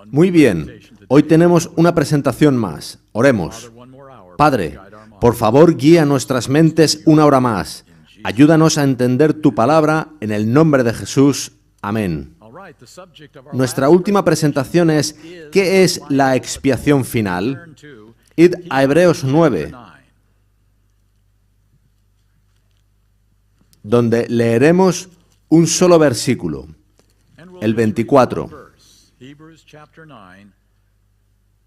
Muy bien, hoy tenemos una presentación más. Oremos. Padre, por favor, guía nuestras mentes una hora más. Ayúdanos a entender tu palabra en el nombre de Jesús. Amén. Nuestra última presentación es ¿qué es la expiación final? Id a Hebreos 9, donde leeremos un solo versículo, el 24. Hebrews chapter 9,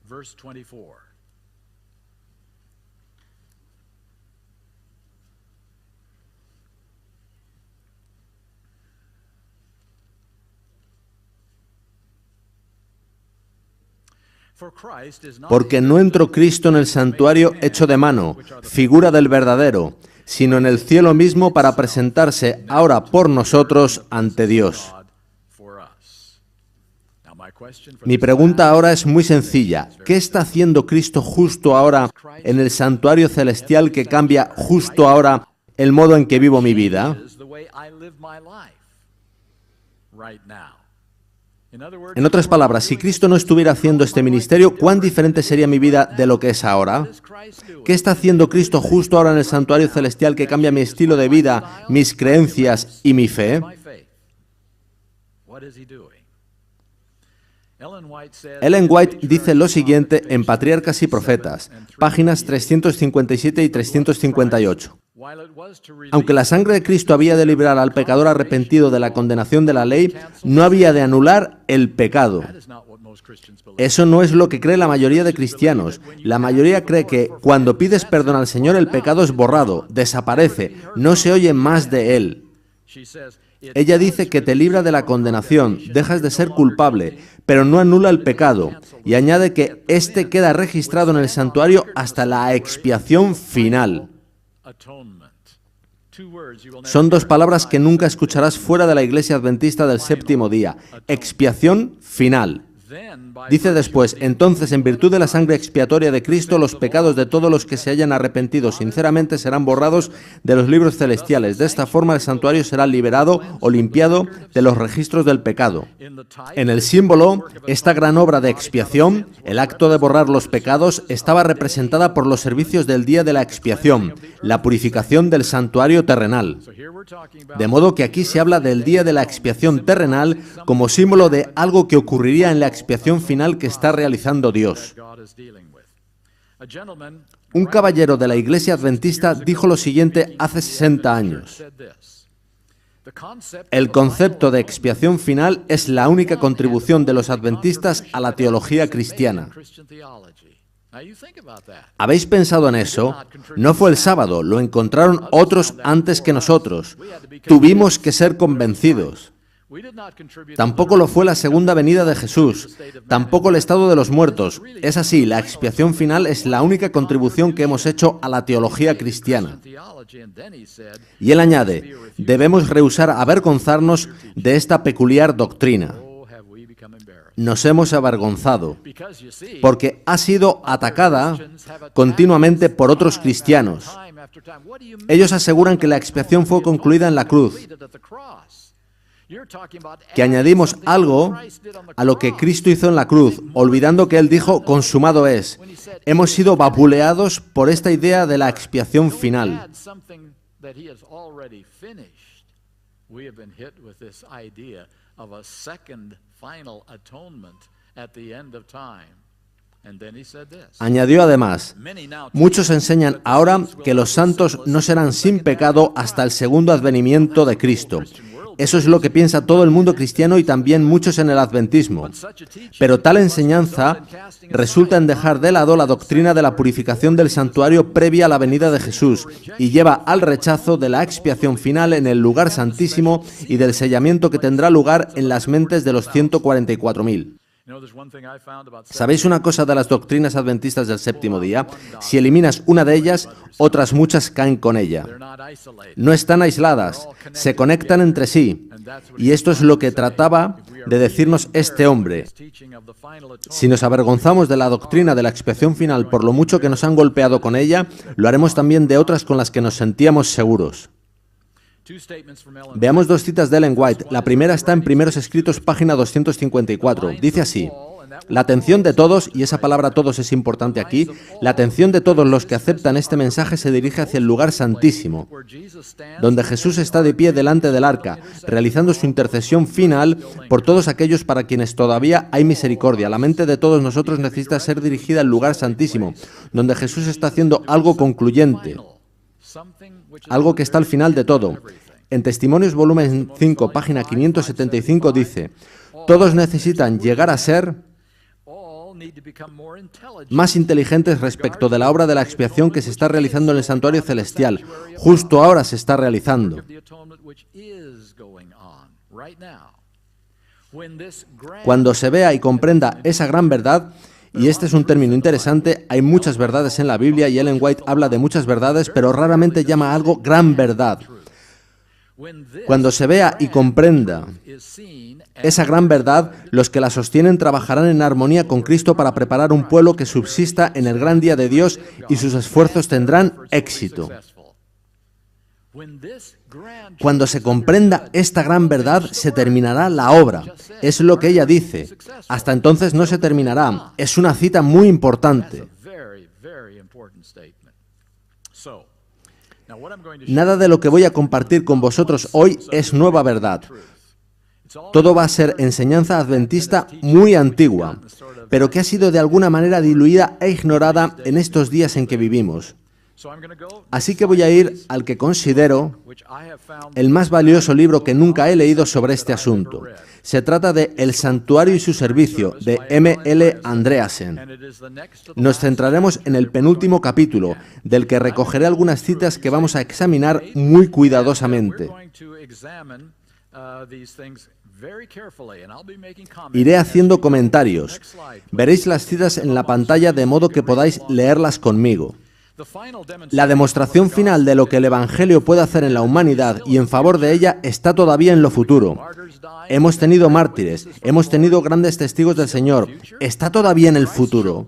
verse 24. Porque no entró Cristo en el santuario hecho de mano, figura del verdadero, sino en el cielo mismo para presentarse ahora por nosotros ante Dios. Mi pregunta ahora es muy sencilla. ¿Qué está haciendo Cristo justo ahora en el santuario celestial que cambia justo ahora el modo en que vivo mi vida? En otras palabras, si Cristo no estuviera haciendo este ministerio, ¿cuán diferente sería mi vida de lo que es ahora? ¿Qué está haciendo Cristo justo ahora en el santuario celestial que cambia mi estilo de vida, mis creencias y mi fe? Ellen White dice lo siguiente en Patriarcas y Profetas, páginas 357 y 358. Aunque la sangre de Cristo había de librar al pecador arrepentido de la condenación de la ley, no había de anular el pecado. Eso no es lo que cree la mayoría de cristianos. La mayoría cree que cuando pides perdón al Señor, el pecado es borrado, desaparece, no se oye más de él. Ella dice que te libra de la condenación, dejas de ser culpable, pero no anula el pecado, y añade que éste queda registrado en el santuario hasta la expiación final. Son dos palabras que nunca escucharás fuera de la Iglesia Adventista del Séptimo Día. Expiación final. Dice después, entonces, en virtud de la sangre expiatoria de Cristo, los pecados de todos los que se hayan arrepentido sinceramente serán borrados de los libros celestiales. De esta forma, el santuario será liberado o limpiado de los registros del pecado. En el símbolo, esta gran obra de expiación, el acto de borrar los pecados, estaba representada por los servicios del día de la expiación, la purificación del santuario terrenal. De modo que aquí se habla del día de la expiación terrenal como símbolo de algo que ocurriría en la expiación final que está realizando Dios. Un caballero de la Iglesia Adventista dijo lo siguiente hace 60 años. El concepto de expiación final es la única contribución de los adventistas a la teología cristiana. ¿Habéis pensado en eso? No fue el sábado, lo encontraron otros antes que nosotros. Tuvimos que ser convencidos. Tampoco lo fue la segunda venida de Jesús, tampoco el estado de los muertos. Es así, la expiación final es la única contribución que hemos hecho a la teología cristiana. Y él añade, debemos rehusar avergonzarnos de esta peculiar doctrina. Nos hemos avergonzado, porque ha sido atacada continuamente por otros cristianos. Ellos aseguran que la expiación fue concluida en la cruz, que añadimos algo a lo que Cristo hizo en la cruz, olvidando que Él dijo, consumado es. Hemos sido vapuleados por esta idea de la expiación final. Añadió además, muchos enseñan ahora que los santos no serán sin pecado hasta el segundo advenimiento de Cristo. Eso es lo que piensa todo el mundo cristiano y también muchos en el adventismo. Pero tal enseñanza resulta en dejar de lado la doctrina de la purificación del santuario previa a la venida de Jesús y lleva al rechazo de la expiación final en el lugar santísimo y del sellamiento que tendrá lugar en las mentes de los 144.000. ¿Sabéis una cosa de las doctrinas adventistas del séptimo día? Si eliminas una de ellas, otras muchas caen con ella. No están aisladas, se conectan entre sí. Y esto es lo que trataba de decirnos este hombre. Si nos avergonzamos de la doctrina de la expiación final por lo mucho que nos han golpeado con ella, lo haremos también de otras con las que nos sentíamos seguros. Veamos dos citas de Ellen White. La primera está en Primeros Escritos, página 254. Dice así: la atención de todos, y esa palabra todos es importante aquí, la atención de todos los que aceptan este mensaje se dirige hacia el lugar santísimo, donde Jesús está de pie delante del arca, realizando su intercesión final por todos aquellos para quienes todavía hay misericordia. La mente de todos nosotros necesita ser dirigida al lugar santísimo, donde Jesús está haciendo algo concluyente, algo que está al final de todo. En Testimonios, volumen 5, página 575, dice: todos necesitan llegar a ser más inteligentes respecto de la obra de la expiación que se está realizando en el santuario celestial. Justo ahora se está realizando. Cuando se vea y comprenda esa gran verdad, y este es un término interesante, hay muchas verdades en la Biblia y Ellen White habla de muchas verdades, pero raramente llama a algo gran verdad. Cuando se vea y comprenda esa gran verdad, los que la sostienen trabajarán en armonía con Cristo para preparar un pueblo que subsista en el gran día de Dios y sus esfuerzos tendrán éxito. Cuando se comprenda esta gran verdad, se terminará la obra. Es lo que ella dice. Hasta entonces no se terminará. Es una cita muy importante. Nada de lo que voy a compartir con vosotros hoy es nueva verdad. Todo va a ser enseñanza adventista muy antigua, pero que ha sido de alguna manera diluida e ignorada en estos días en que vivimos. Así que voy a ir al que considero el más valioso libro que nunca he leído sobre este asunto. Se trata de El santuario y su servicio, de M.L. Andreasen. Nos centraremos en el penúltimo capítulo, del que recogeré algunas citas que vamos a examinar muy cuidadosamente. Iré haciendo comentarios. Veréis las citas en la pantalla de modo que podáis leerlas conmigo. La demostración final de lo que el Evangelio puede hacer en la humanidad y en favor de ella está todavía en lo futuro. Hemos tenido mártires, hemos tenido grandes testigos del Señor. Está todavía en el futuro.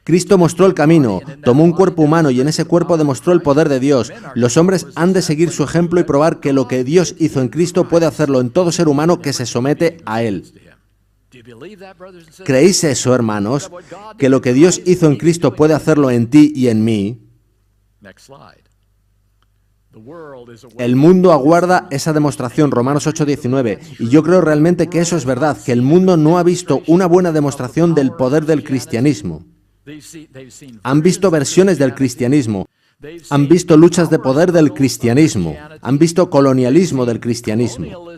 Cristo mostró el camino, tomó un cuerpo humano y en ese cuerpo demostró el poder de Dios. Los hombres han de seguir su ejemplo y probar que lo que Dios hizo en Cristo puede hacerlo en todo ser humano que se somete a Él. ¿Creéis eso, hermanos? ¿Que lo que Dios hizo en Cristo puede hacerlo en ti y en mí? El mundo aguarda esa demostración, Romanos 8:19, y yo creo realmente que eso es verdad, que el mundo no ha visto una buena demostración del poder del cristianismo. Han visto versiones del cristianismo, han visto luchas de poder del cristianismo, han visto colonialismo del cristianismo.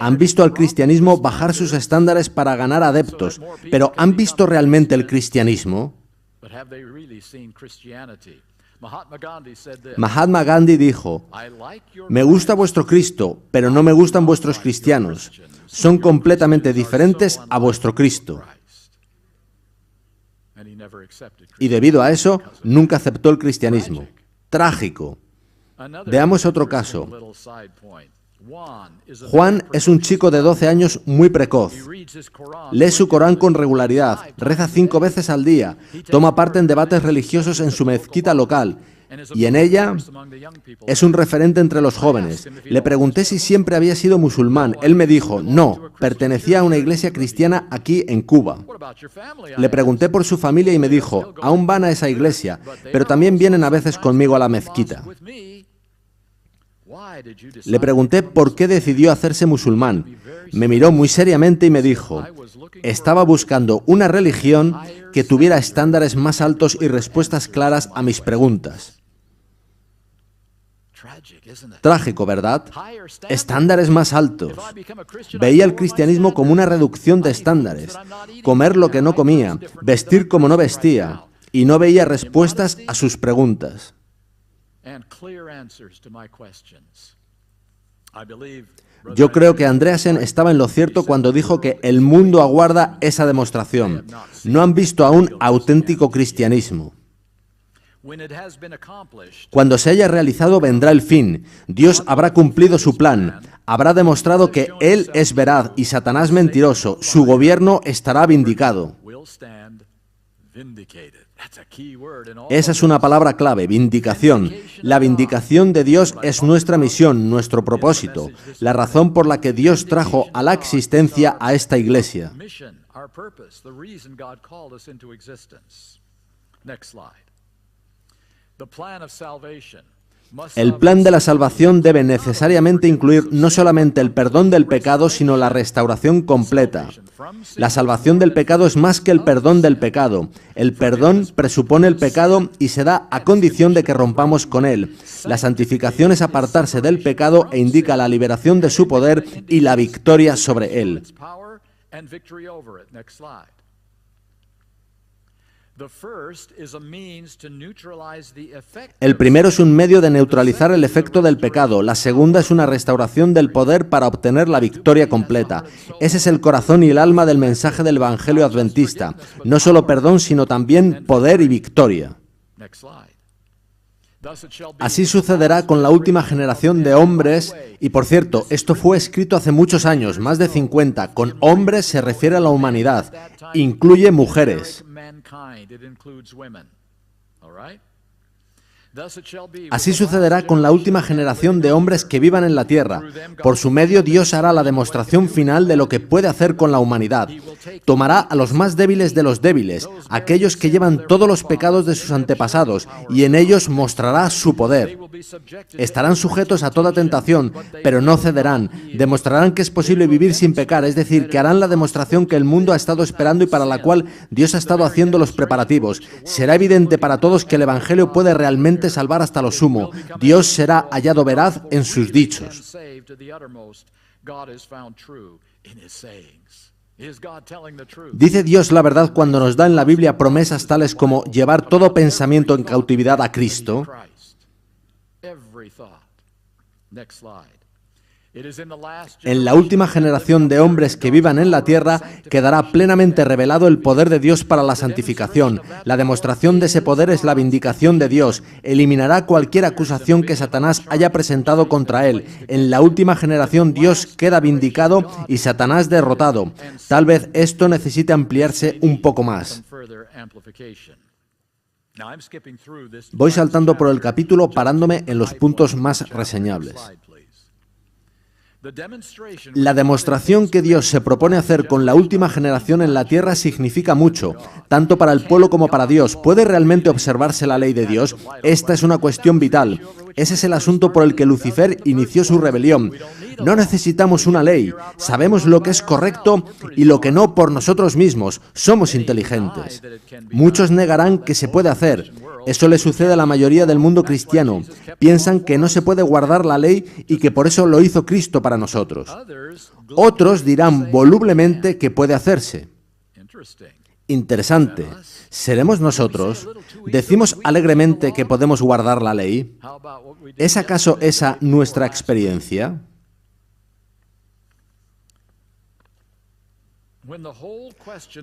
Han visto al cristianismo bajar sus estándares para ganar adeptos, pero ¿han visto realmente el cristianismo? Mahatma Gandhi dijo: me gusta vuestro Cristo, pero no me gustan vuestros cristianos. Son completamente diferentes a vuestro Cristo. Y debido a eso, nunca aceptó el cristianismo. Trágico. Veamos otro caso. Juan es un chico de 12 años muy precoz. Lee su Corán con regularidad, reza 5 veces al día, toma parte en debates religiosos en su mezquita local y en ella es un referente entre los jóvenes. Le pregunté si siempre había sido musulmán. Él me dijo, no, pertenecía a una iglesia cristiana aquí en Cuba. Le pregunté por su familia y me dijo, aún van a esa iglesia, pero también vienen a veces conmigo a la mezquita. Le pregunté por qué decidió hacerse musulmán. Me miró muy seriamente y me dijo, estaba buscando una religión que tuviera estándares más altos y respuestas claras a mis preguntas. Trágico, ¿verdad? Estándares más altos. Veía el cristianismo como una reducción de estándares. Comer lo que no comía, vestir como no vestía, y no veía respuestas a sus preguntas. Yo creo que Andreasen estaba en lo cierto cuando dijo que el mundo aguarda esa demostración. No han visto aún auténtico cristianismo. Cuando se haya realizado vendrá el fin. Dios habrá cumplido su plan. Habrá demostrado que Él es veraz y Satanás mentiroso. Su gobierno estará vindicado. Esa es una palabra clave, vindicación. La vindicación de Dios es nuestra misión, nuestro propósito, la razón por la que Dios trajo a la existencia a esta iglesia. El plan de la salvación debe necesariamente incluir no solamente el perdón del pecado, sino la restauración completa. La salvación del pecado es más que el perdón del pecado. El perdón presupone el pecado y se da a condición de que rompamos con él. La santificación es apartarse del pecado e indica la liberación de su poder y la victoria sobre él. El primero es un medio de neutralizar el efecto del pecado. La segunda es una restauración del poder para obtener la victoria completa. Ese es el corazón y el alma del mensaje del Evangelio adventista. No solo perdón, sino también poder y victoria. Así sucederá con la última generación de hombres, y por cierto, esto fue escrito hace muchos años, más de 50. Con hombres se refiere a la humanidad, incluye mujeres. Así sucederá con la última generación de hombres que vivan en la tierra. Por su medio Dios hará la demostración final de lo que puede hacer con la humanidad. Tomará a los más débiles de los débiles, aquellos que llevan todos los pecados de sus antepasados, y en ellos mostrará su poder. Estarán sujetos a toda tentación, pero no cederán. Demostrarán que es posible vivir sin pecar, es decir, que harán la demostración que el mundo ha estado esperando y para la cual Dios ha estado haciendo los preparativos. Será evidente para todos que el Evangelio puede realmente salvar hasta lo sumo. Dios será hallado veraz en sus dichos. ¿Dice Dios la verdad cuando nos da en la Biblia promesas tales como llevar todo pensamiento en cautividad a Cristo? En la última generación de hombres que vivan en la tierra quedará plenamente revelado el poder de Dios para la santificación. La demostración de ese poder es la vindicación de Dios. Eliminará cualquier acusación que Satanás haya presentado contra él. En la última generación Dios queda vindicado y Satanás derrotado. Tal vez esto necesite ampliarse un poco más. Voy saltando por el capítulo parándome en los puntos más reseñables. La demostración que Dios se propone hacer con la última generación en la tierra significa mucho, tanto para el pueblo como para Dios. ¿Puede realmente observarse la ley de Dios? Esta es una cuestión vital. Ese es el asunto por el que Lucifer inició su rebelión. No necesitamos una ley. Sabemos lo que es correcto y lo que no por nosotros mismos. Somos inteligentes. Muchos negarán que se puede hacer. Eso le sucede a la mayoría del mundo cristiano. Piensan que no se puede guardar la ley y que por eso lo hizo Cristo para nosotros. Otros dirán volublemente que puede hacerse. Interesante. ¿Seremos nosotros? ¿Decimos alegremente que podemos guardar la ley? ¿Es acaso esa nuestra experiencia?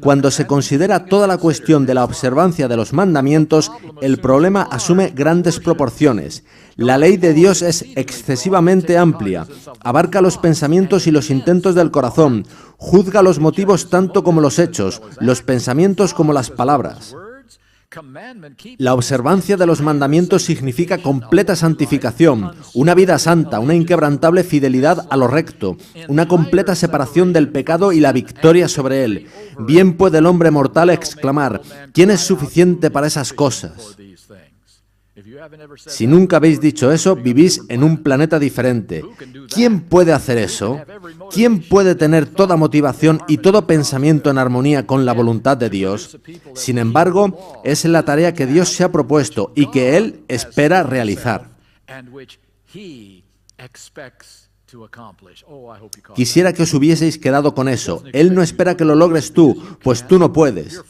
Cuando se considera toda la cuestión de la observancia de los mandamientos, el problema asume grandes proporciones. La ley de Dios es excesivamente amplia, abarca los pensamientos y los intentos del corazón, juzga los motivos tanto como los hechos, los pensamientos como las palabras. La observancia de los mandamientos significa completa santificación, una vida santa, una inquebrantable fidelidad a lo recto, una completa separación del pecado y la victoria sobre él. Bien puede el hombre mortal exclamar, ¿quién es suficiente para esas cosas? Si nunca habéis dicho eso, vivís en un planeta diferente. ¿Quién puede hacer eso? ¿Quién puede tener toda motivación y todo pensamiento en armonía con la voluntad de Dios? Sin embargo, es la tarea que Dios se ha propuesto y que Él espera realizar. Quisiera que os hubieseis quedado con eso. Él no espera que lo logres tú, pues tú no puedes.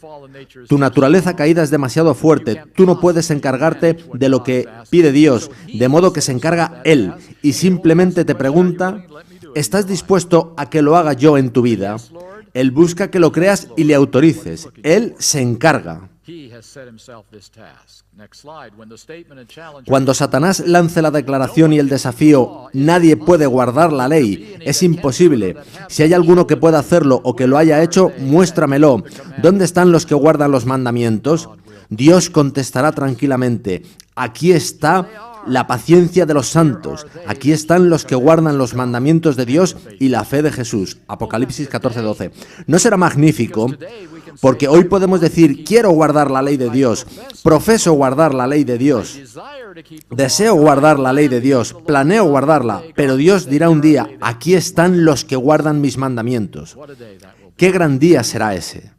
Tu naturaleza caída es demasiado fuerte. Tú no puedes encargarte de lo que pide Dios, de modo que se encarga Él. Y simplemente te pregunta, ¿estás dispuesto a que lo haga yo en tu vida? Él busca que lo creas y le autorices. Él se encarga. Cuando Satanás lance la declaración y el desafío, nadie puede guardar la ley, es imposible. Si hay alguno que pueda hacerlo o que lo haya hecho, muéstramelo. ¿Dónde están los que guardan los mandamientos? Dios contestará tranquilamente, aquí está la paciencia de los santos. Aquí están los que guardan los mandamientos de Dios y la fe de Jesús. Apocalipsis 14:12. ¿No será magnífico? Porque hoy podemos decir, quiero guardar la ley de Dios, profeso guardar la ley de Dios, deseo guardar la ley de Dios, planeo guardarla, pero Dios dirá un día, aquí están los que guardan mis mandamientos. ¿Qué gran día será ese?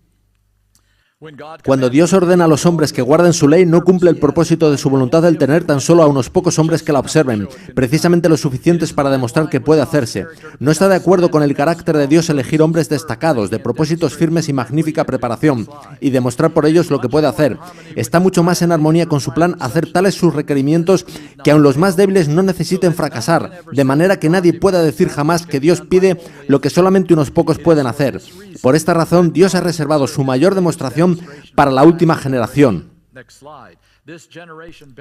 Cuando Dios ordena a los hombres que guarden su ley, no cumple el propósito de su voluntad el tener tan solo a unos pocos hombres que la observen, precisamente lo suficientes para demostrar que puede hacerse. No está de acuerdo con el carácter de Dios elegir hombres destacados, de propósitos firmes y magnífica preparación, y demostrar por ellos lo que puede hacer. Está mucho más en armonía con su plan hacer tales sus requerimientos que aun los más débiles no necesiten fracasar, de manera que nadie pueda decir jamás que Dios pide lo que solamente unos pocos pueden hacer. Por esta razón, Dios ha reservado su mayor demostración para la última generación.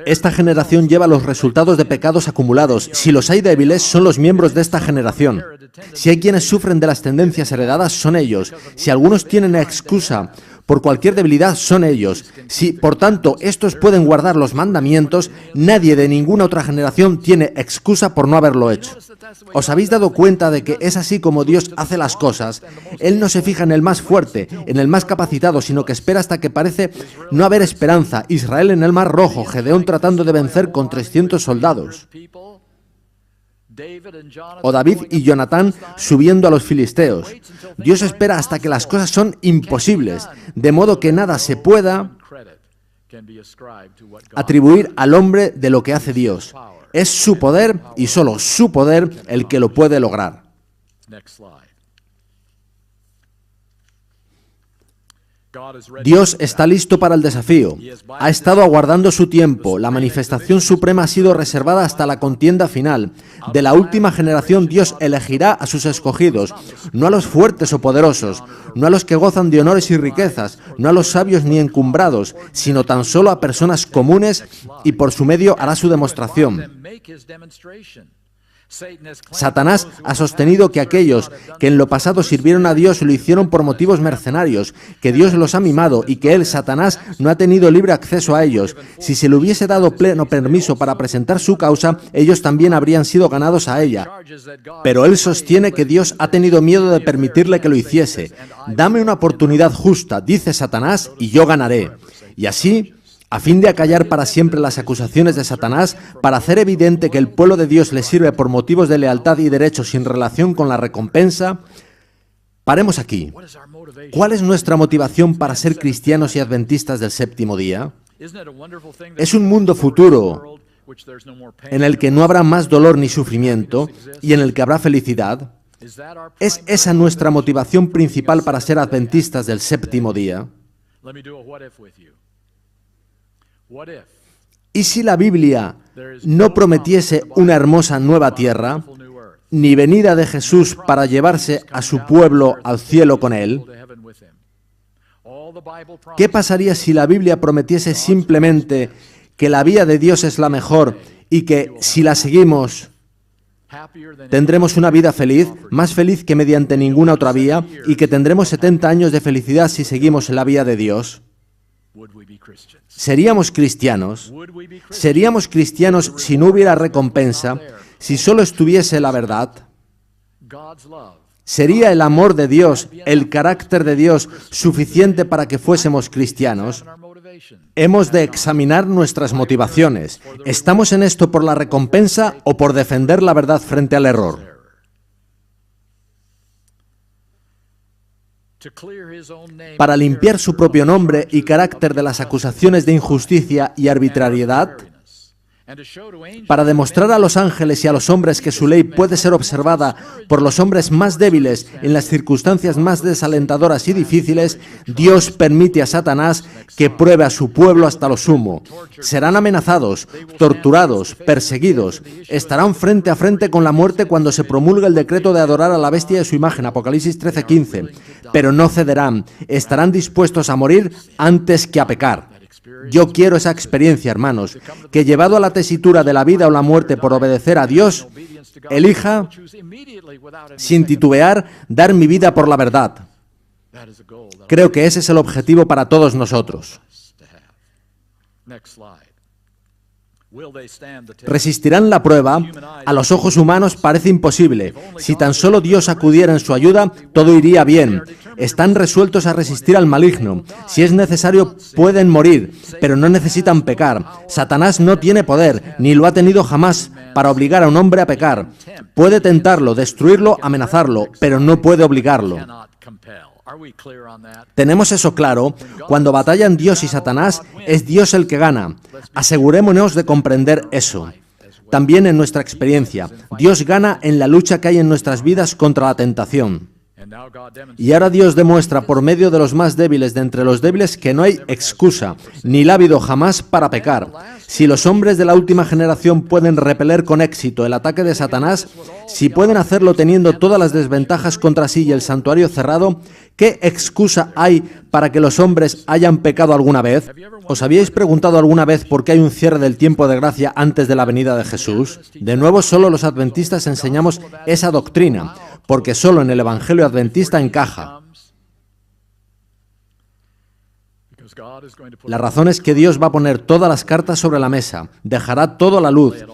Esta generación lleva los resultados de pecados acumulados. Si los hay débiles, son los miembros de esta generación. Si hay quienes sufren de las tendencias heredadas, son ellos. Si algunos tienen excusa por cualquier debilidad, son ellos. Si, por tanto, estos pueden guardar los mandamientos, nadie de ninguna otra generación tiene excusa por no haberlo hecho. ¿Os habéis dado cuenta de que es así como Dios hace las cosas? Él no se fija en el más fuerte, en el más capacitado, sino que espera hasta que parece no haber esperanza. Israel en el Mar Rojo, Gedeón tratando de vencer con 300 soldados. O David y Jonatán subiendo a los filisteos. Dios espera hasta que las cosas son imposibles, de modo que nada se pueda atribuir al hombre de lo que hace Dios. Es su poder y solo su poder el que lo puede lograr. Dios está listo para el desafío. Ha estado aguardando su tiempo. La manifestación suprema ha sido reservada hasta la contienda final. De la última generación Dios elegirá a sus escogidos, no a los fuertes o poderosos, no a los que gozan de honores y riquezas, no a los sabios ni encumbrados, sino tan solo a personas comunes, y por su medio hará su demostración. Satanás ha sostenido que aquellos que en lo pasado sirvieron a Dios lo hicieron por motivos mercenarios, que Dios los ha mimado y que él, Satanás, no ha tenido libre acceso a ellos. Si se le hubiese dado pleno permiso para presentar su causa, ellos también habrían sido ganados a ella. Pero él sostiene que Dios ha tenido miedo de permitirle que lo hiciese. Dame una oportunidad justa, dice Satanás, y yo ganaré. Y así, a fin de acallar para siempre las acusaciones de Satanás, para hacer evidente que el pueblo de Dios le sirve por motivos de lealtad y derecho sin relación con la recompensa, paremos aquí. ¿Cuál es nuestra motivación para ser cristianos y adventistas del séptimo día? Es un mundo futuro en el que no habrá más dolor ni sufrimiento y en el que habrá felicidad. ¿Es esa nuestra motivación principal para ser adventistas del séptimo día? ¿Y si la Biblia no prometiese una hermosa nueva tierra, ni venida de Jesús para llevarse a su pueblo al cielo con él? ¿Qué pasaría si la Biblia prometiese simplemente que la vía de Dios es la mejor y que, si la seguimos, tendremos una vida feliz, más feliz que mediante ninguna otra vía, y que tendremos 70 años de felicidad si seguimos en la vía de Dios? ¿Seríamos cristianos? ¿Seríamos cristianos si no hubiera recompensa, si solo estuviese la verdad? ¿Sería el amor de Dios, el carácter de Dios, suficiente para que fuésemos cristianos? Hemos de examinar nuestras motivaciones. ¿Estamos en esto por la recompensa o por defender la verdad frente al error? Para limpiar su propio nombre y carácter de las acusaciones de injusticia y arbitrariedad, para demostrar a los ángeles y a los hombres que su ley puede ser observada por los hombres más débiles en las circunstancias más desalentadoras y difíciles, Dios permite a Satanás que pruebe a su pueblo hasta lo sumo. Serán amenazados, torturados, perseguidos, estarán frente a frente con la muerte cuando se promulgue el decreto de adorar a la bestia de su imagen, Apocalipsis 13:15, pero no cederán, estarán dispuestos a morir antes que a pecar. Yo quiero esa experiencia, hermanos, que llevado a la tesitura de la vida o la muerte por obedecer a Dios, elija, sin titubear, dar mi vida por la verdad. Creo que ese es el objetivo para todos nosotros. ¿Resistirán la prueba? A los ojos humanos parece imposible. Si tan solo Dios acudiera en su ayuda, todo iría bien. Están resueltos a resistir al maligno. Si es necesario, pueden morir, pero no necesitan pecar. Satanás no tiene poder, ni lo ha tenido jamás, para obligar a un hombre a pecar. Puede tentarlo, destruirlo, amenazarlo, pero no puede obligarlo. ¿Tenemos eso claro? Cuando batallan Dios y Satanás, es Dios el que gana. Asegurémonos de comprender eso. También en nuestra experiencia, Dios gana en la lucha que hay en nuestras vidas contra la tentación. Y ahora Dios demuestra por medio de los más débiles de entre los débiles que no hay excusa, ni la ha habido jamás para pecar. Si los hombres de la última generación pueden repeler con éxito el ataque de Satanás, si pueden hacerlo teniendo todas las desventajas contra sí y el santuario cerrado, ¿qué excusa hay para que los hombres hayan pecado alguna vez? ¿Os habíais preguntado alguna vez por qué hay un cierre del tiempo de gracia antes de la venida de Jesús? De nuevo, solo los adventistas enseñamos esa doctrina, porque solo en el Evangelio adventista encaja. La razón es que Dios va a poner todas las cartas sobre la mesa, dejará todo a la luz.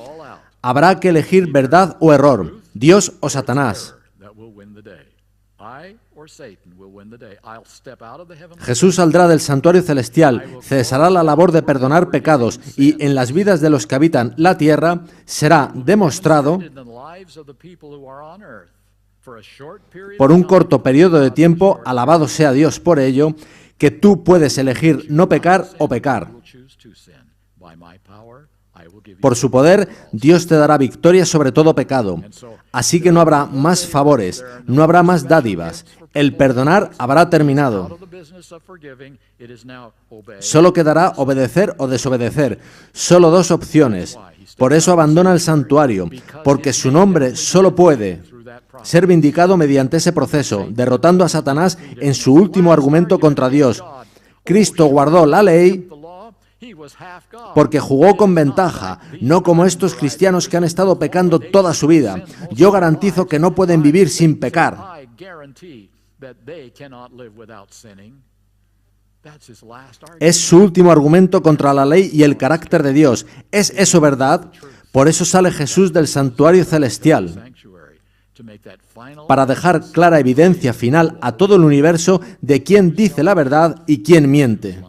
Habrá que elegir verdad o error, Dios o Satanás. Jesús saldrá del santuario celestial, cesará la labor de perdonar pecados y en las vidas de los que habitan la tierra será demostrado por un corto periodo de tiempo, alabado sea Dios por ello, que tú puedes elegir no pecar o pecar. Por su poder, Dios te dará victoria sobre todo pecado. Así que no habrá más favores, no habrá más dádivas. El perdonar habrá terminado. Solo quedará obedecer o desobedecer. Solo dos opciones. Por eso abandona el santuario, porque su nombre solo puede ser vindicado mediante ese proceso, derrotando a Satanás en su último argumento contra Dios. Cristo guardó la ley porque jugó con ventaja, no como estos cristianos que han estado pecando toda su vida. Yo garantizo que no pueden vivir sin pecar. Es su último argumento contra la ley y el carácter de Dios. ¿Es eso verdad? Por eso sale Jesús del santuario celestial, para dejar clara evidencia final a todo el universo de quién dice la verdad y quién miente.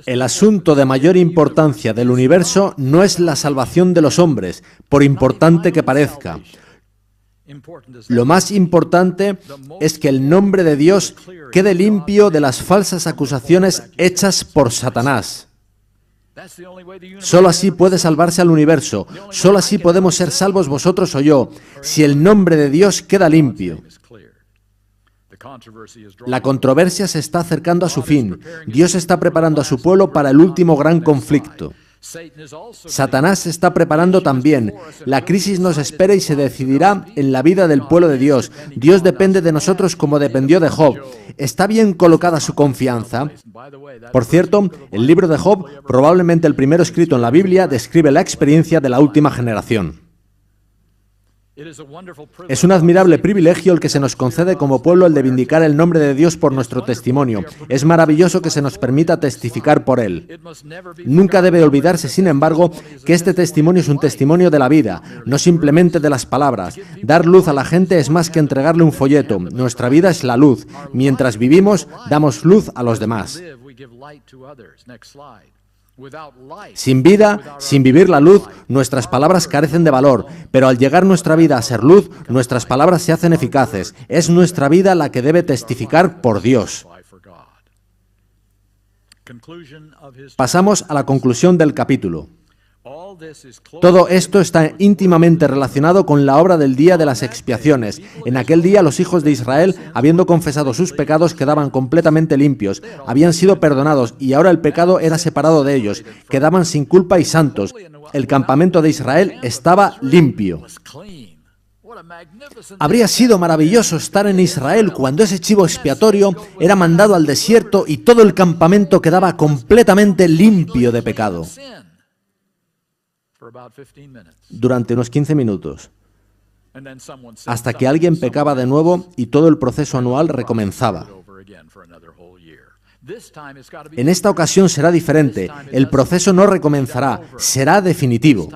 El asunto de mayor importancia del universo no es la salvación de los hombres, por importante que parezca. Lo más importante es que el nombre de Dios quede limpio de las falsas acusaciones hechas por Satanás. Solo así puede salvarse al universo, solo así podemos ser salvos vosotros o yo, si el nombre de Dios queda limpio. La controversia se está acercando a su fin. Dios está preparando a su pueblo para el último gran conflicto. Satanás se está preparando también. La crisis nos espera y se decidirá en la vida del pueblo de Dios. Dios depende de nosotros como dependió de Job. ¿Está bien colocada su confianza? Por cierto, el libro de Job, probablemente el primero escrito en la Biblia, describe la experiencia de la última generación. Es un admirable privilegio el que se nos concede como pueblo el de vindicar el nombre de Dios por nuestro testimonio. Es maravilloso que se nos permita testificar por él. Nunca debe olvidarse, sin embargo, que este testimonio es un testimonio de la vida, no simplemente de las palabras. Dar luz a la gente es más que entregarle un folleto. Nuestra vida es la luz. Mientras vivimos, damos luz a los demás. Sin vida, sin vivir la luz, nuestras palabras carecen de valor, pero al llegar nuestra vida a ser luz, nuestras palabras se hacen eficaces. Es nuestra vida la que debe testificar por Dios. Pasamos a la conclusión del capítulo. Todo esto está íntimamente relacionado con la obra del día de las expiaciones. En aquel día los hijos de Israel, habiendo confesado sus pecados, quedaban completamente limpios, habían sido perdonados y ahora el pecado era separado de ellos, quedaban sin culpa y santos. El campamento de Israel estaba limpio. Habría sido maravilloso estar en Israel cuando ese chivo expiatorio era mandado al desierto y todo el campamento quedaba completamente limpio de pecado. Durante unos 15 minutos, hasta que alguien pecaba de nuevo y todo el proceso anual recomenzaba. En esta ocasión será diferente. El proceso no recomenzará, será definitivo.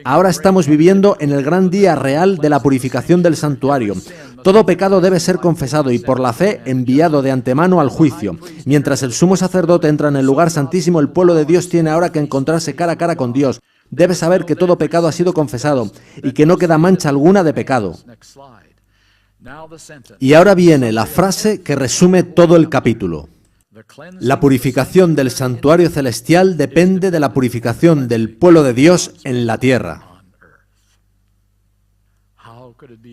Ahora estamos viviendo en el gran día real de la purificación del santuario. Todo pecado debe ser confesado y por la fe enviado de antemano al juicio. Mientras el sumo sacerdote entra en el lugar santísimo, el pueblo de Dios tiene ahora que encontrarse cara a cara con Dios. Debe saber que todo pecado ha sido confesado y que no queda mancha alguna de pecado. Y ahora viene la frase que resume todo el capítulo. La purificación del santuario celestial depende de la purificación del pueblo de Dios en la tierra.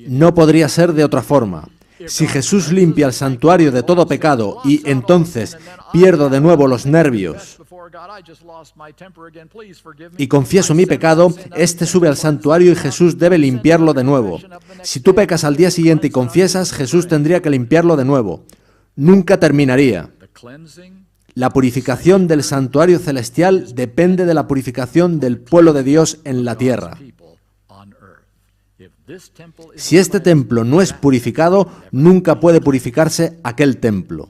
No podría ser de otra forma. Si Jesús limpia el santuario de todo pecado y entonces pierdo de nuevo los nervios y confieso mi pecado, este sube al santuario y Jesús debe limpiarlo de nuevo. Si tú pecas al día siguiente y confiesas, Jesús tendría que limpiarlo de nuevo. Nunca terminaría. La purificación del santuario celestial depende de la purificación del pueblo de Dios en la tierra. Si este templo no es purificado, nunca puede purificarse aquel templo.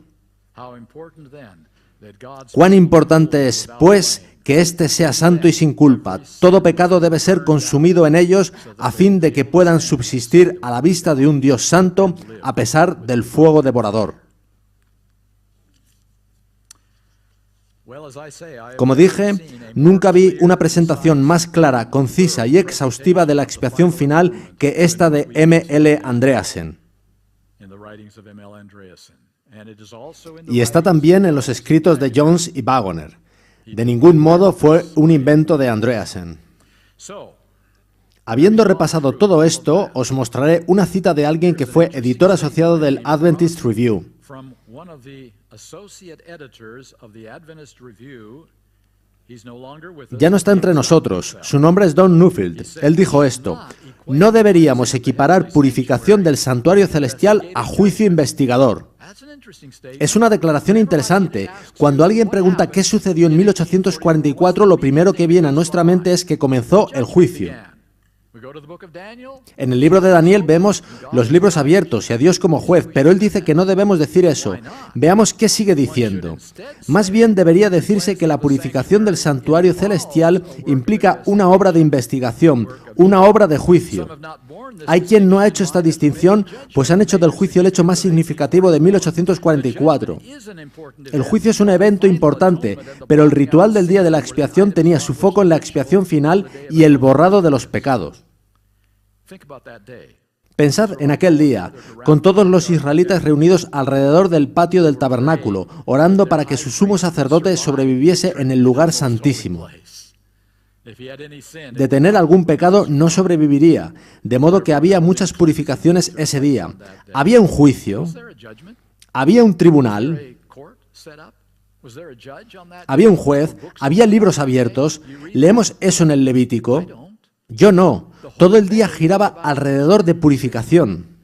Cuán importante es, pues, que éste sea santo y sin culpa. Todo pecado debe ser consumido en ellos a fin de que puedan subsistir a la vista de un Dios santo a pesar del fuego devorador. Como dije, nunca vi una presentación más clara, concisa y exhaustiva de la expiación final que esta de M.L. Andreasen. Y está también en los escritos de Jones y Waggoner. De ningún modo fue un invento de Andreasen. Habiendo repasado todo esto, os mostraré una cita de alguien que fue editor asociado del Adventist Review. Ya no está entre nosotros. Su nombre es Don Newfield. Él dijo esto: no deberíamos equiparar purificación del santuario celestial a juicio investigador. Es una declaración interesante. Cuando alguien pregunta qué sucedió en 1844, lo primero que viene a nuestra mente es que comenzó el juicio. En el libro de Daniel vemos los libros abiertos y a Dios como juez, pero él dice que no debemos decir eso. Veamos qué sigue diciendo. Más bien debería decirse que la purificación del santuario celestial implica una obra de investigación, una obra de juicio. Hay quien no ha hecho esta distinción, pues han hecho del juicio el hecho más significativo de 1844. El juicio es un evento importante, pero el ritual del día de la expiación tenía su foco en la expiación final y el borrado de los pecados. Pensad en aquel día, con todos los israelitas reunidos alrededor del patio del tabernáculo, orando para que su sumo sacerdote sobreviviese en el lugar santísimo. De tener algún pecado no sobreviviría, de modo que había muchas purificaciones ese día. Había un juicio, había un tribunal, había un juez, había libros abiertos. ¿Leemos eso en el Levítico? Yo no. Todo el día giraba alrededor de purificación.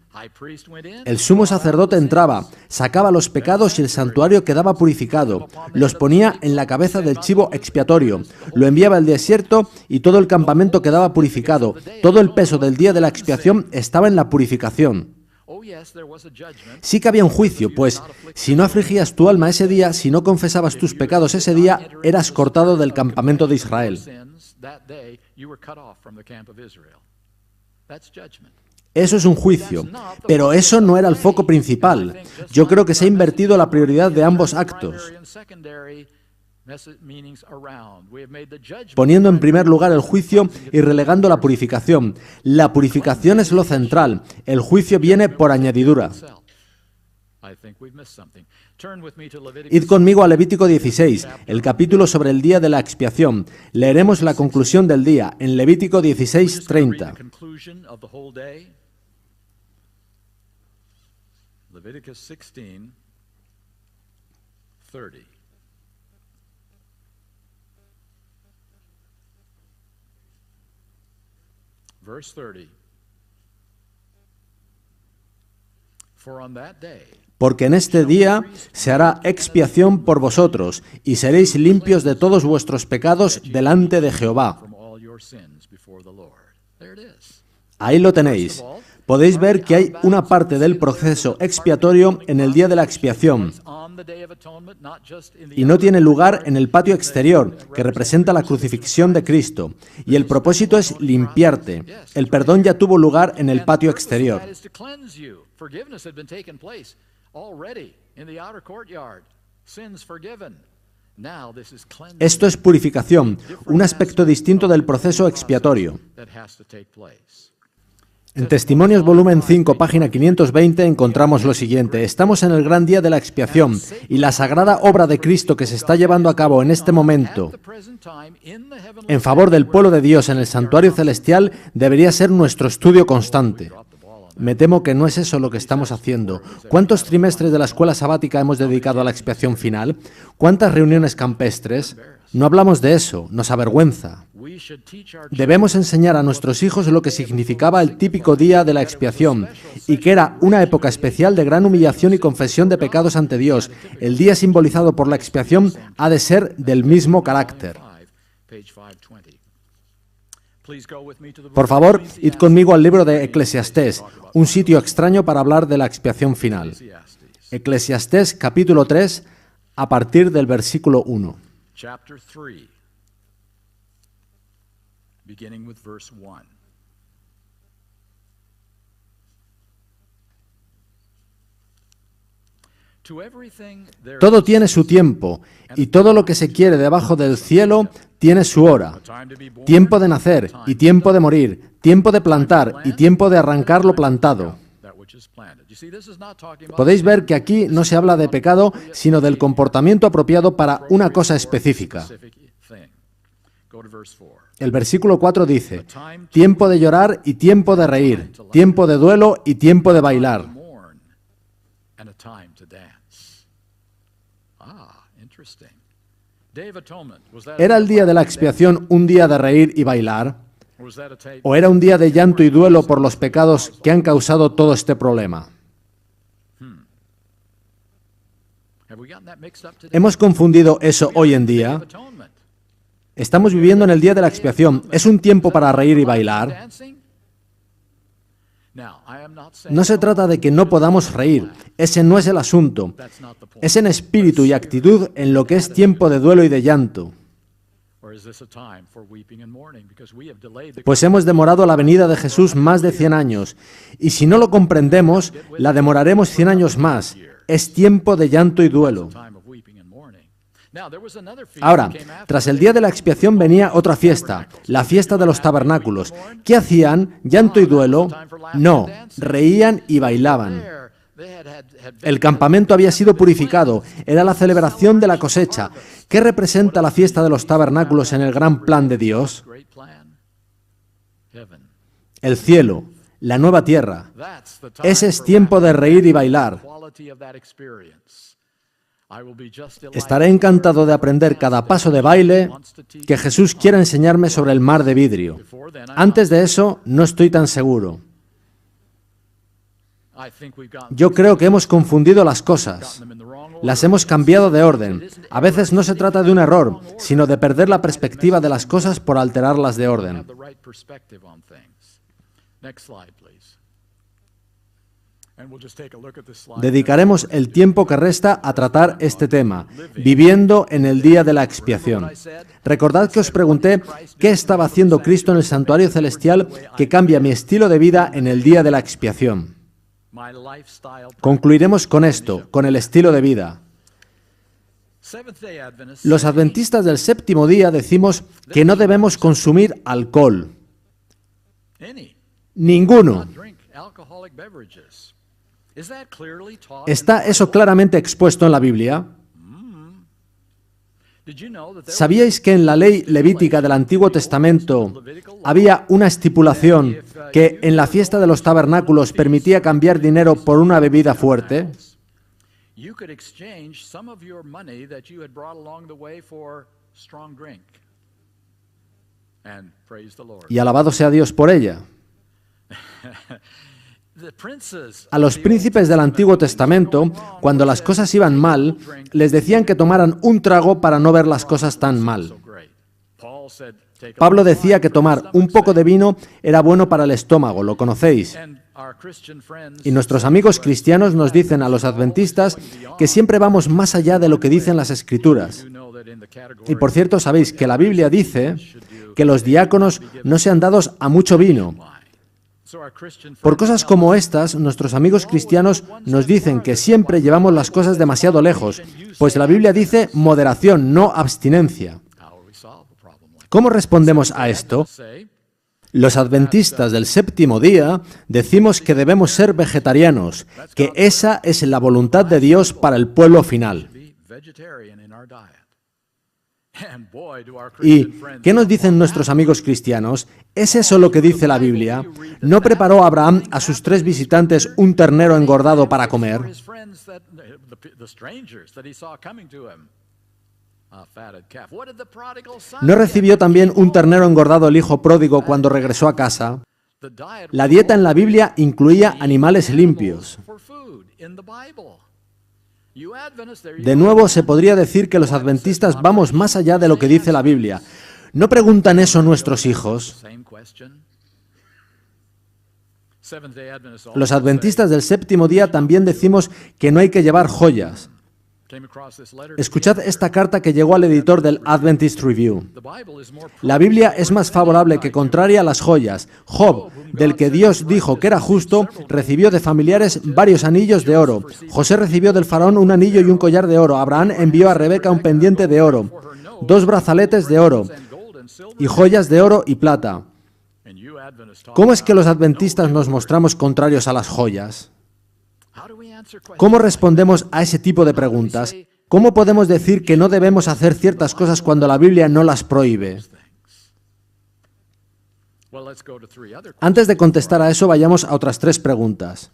El sumo sacerdote entraba, sacaba los pecados y el santuario quedaba purificado. Los ponía en la cabeza del chivo expiatorio, lo enviaba al desierto y todo el campamento quedaba purificado. Todo el peso del día de la expiación estaba en la purificación. Sí que había un juicio, pues si no afligías tu alma ese día, si no confesabas tus pecados ese día, eras cortado del campamento de Israel. Eso es un juicio, pero eso no era el foco principal. Yo creo que se ha invertido la prioridad de ambos actos, poniendo en primer lugar el juicio y relegando la purificación. La purificación es lo central, el juicio viene por añadidura. Id conmigo a Levítico 16, el capítulo sobre el día de la expiación. Leeremos la conclusión del día en Levítico 16:30. Leviticus 16:30. Verse 30. For on that day, porque en este día se hará expiación por vosotros, y seréis limpios de todos vuestros pecados delante de Jehová. Ahí lo tenéis. podéis ver que hay una parte del proceso expiatorio en el día de la expiación y no tiene lugar en el patio exterior, que representa la crucifixión de Cristo. Y el propósito es limpiarte. El perdón ya tuvo lugar en el patio exterior. Esto es purificación, un aspecto distinto del proceso expiatorio. En Testimonios, volumen 5, página 520, encontramos lo siguiente. Estamos en el gran día de la expiación y la sagrada obra de Cristo que se está llevando a cabo en este momento en favor del pueblo de Dios en el santuario celestial debería ser nuestro estudio constante. Me temo que no es eso lo que estamos haciendo. ¿Cuántos trimestres de la escuela sabática hemos dedicado a la expiación final? ¿Cuántas reuniones campestres? No hablamos de eso, nos avergüenza. Debemos enseñar a nuestros hijos lo que significaba el típico día de la expiación y que era una época especial de gran humillación y confesión de pecados ante Dios. El día simbolizado por la expiación ha de ser del mismo carácter. Por favor, id conmigo al libro de Eclesiastés, un sitio extraño para hablar de la expiación final. Eclesiastés, capítulo 3, a partir del versículo 1. Chapter 3, beginning with verse 1. Todo tiene su tiempo, y todo lo que se quiere debajo del cielo tiene su hora. Tiempo de nacer y tiempo de morir, tiempo de plantar y tiempo de arrancar lo plantado. Podéis ver que aquí no se habla de pecado, sino del comportamiento apropiado para una cosa específica. El versículo 4 dice, tiempo de llorar y tiempo de reír, tiempo de duelo y tiempo de bailar. ¿Era el día de la expiación un día de reír y bailar? ¿O era un día de llanto y duelo por los pecados que han causado todo este problema? ¿Hemos confundido eso hoy en día? Estamos viviendo en el día de la expiación. ¿Es un tiempo para reír y bailar? No se trata de que no podamos reír. Ese no es el asunto. Es en espíritu y actitud en lo que es tiempo de duelo y de llanto. Pues hemos demorado la venida de Jesús más de 100 años, y si no lo comprendemos, la demoraremos 100 años más. Es tiempo de llanto y duelo. Ahora, tras el día de la expiación venía otra fiesta, la fiesta de los tabernáculos. ¿Qué hacían? ¿Llanto y duelo? No, reían y bailaban. El campamento había sido purificado, era la celebración de la cosecha. ¿Qué representa la fiesta de los tabernáculos en el gran plan de Dios? El cielo, la nueva tierra. Ese es tiempo de reír y bailar. Estaré encantado de aprender cada paso de baile que Jesús quiera enseñarme sobre el mar de vidrio. Antes de eso, no estoy tan seguro. Yo creo que hemos confundido las cosas. Las hemos cambiado de orden. A veces no se trata de un error, sino de perder la perspectiva de las cosas por alterarlas de orden. Dedicaremos el tiempo que resta a tratar este tema, viviendo en el día de la expiación. Recordad que os pregunté qué estaba haciendo Cristo en el santuario celestial que cambia mi estilo de vida en el día de la expiación. Concluiremos con esto, con el estilo de vida. Los adventistas del séptimo día decimos que no debemos consumir alcohol. Ninguno. ¿Está eso claramente expuesto en la Biblia? ¿Sabíais que en la ley levítica del Antiguo Testamento había una estipulación que en la fiesta de los tabernáculos permitía cambiar dinero por una bebida fuerte? Y alabado sea Dios por ella. A los príncipes del Antiguo Testamento, cuando las cosas iban mal, les decían que tomaran un trago para no ver las cosas tan mal. Pablo decía que tomar un poco de vino era bueno para el estómago, ¿lo conocéis? Y nuestros amigos cristianos nos dicen a los adventistas que siempre vamos más allá de lo que dicen las Escrituras. Y por cierto, sabéis que la Biblia dice que los diáconos no sean dados a mucho vino. Por cosas como estas, nuestros amigos cristianos nos dicen que siempre llevamos las cosas demasiado lejos, pues la Biblia dice moderación, no abstinencia. ¿Cómo respondemos a esto? Los adventistas del séptimo día decimos que debemos ser vegetarianos, que esa es la voluntad de Dios para el pueblo final. ¿Y qué nos dicen nuestros amigos cristianos? ¿Es eso lo que dice la Biblia? ¿No preparó Abraham a sus 3 visitantes un ternero engordado para comer? ¿No recibió también un ternero engordado el hijo pródigo cuando regresó a casa? La dieta en la Biblia incluía animales limpios. De nuevo, se podría decir que los adventistas vamos más allá de lo que dice la Biblia. ¿No preguntan eso nuestros hijos? Los adventistas del séptimo día también decimos que no hay que llevar joyas. Escuchad esta carta que llegó al editor del Adventist Review. La Biblia es más favorable que contraria a las joyas. Job, del que Dios dijo que era justo, recibió de familiares varios anillos de oro. José recibió del faraón un anillo y un collar de oro. Abraham envió a Rebeca un pendiente de oro, 2 brazaletes de oro y joyas de oro y plata. ¿Cómo es que los adventistas nos mostramos contrarios a las joyas? ¿Cómo respondemos a ese tipo de preguntas? ¿Cómo podemos decir que no debemos hacer ciertas cosas cuando la Biblia no las prohíbe? Antes de contestar a eso, vayamos a otras 3 preguntas.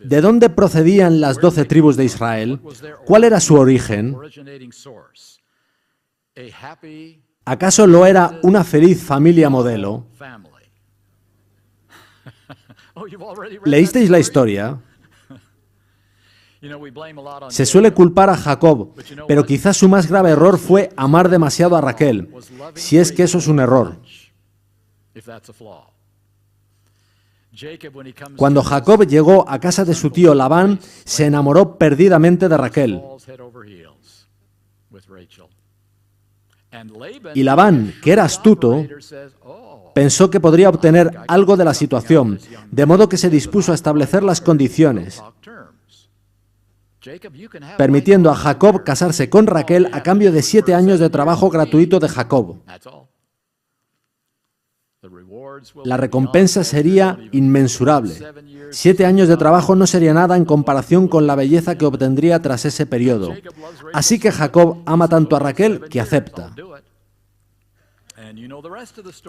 ¿De dónde procedían las 12 tribus de Israel? ¿Cuál era su origen? ¿Acaso lo era una feliz familia modelo? ¿Leísteis la historia? Se suele culpar a Jacob, pero quizás su más grave error fue amar demasiado a Raquel, si es que eso es un error. Cuando Jacob llegó a casa de su tío Labán, se enamoró perdidamente de Raquel. Y Labán, que era astuto, pensó que podría obtener algo de la situación, de modo que se dispuso a establecer las condiciones, permitiendo a Jacob casarse con Raquel a cambio de 7 años de trabajo gratuito de Jacob. La recompensa sería inmensurable. 7 años de trabajo no sería nada en comparación con la belleza que obtendría tras ese periodo. Así que Jacob ama tanto a Raquel que acepta.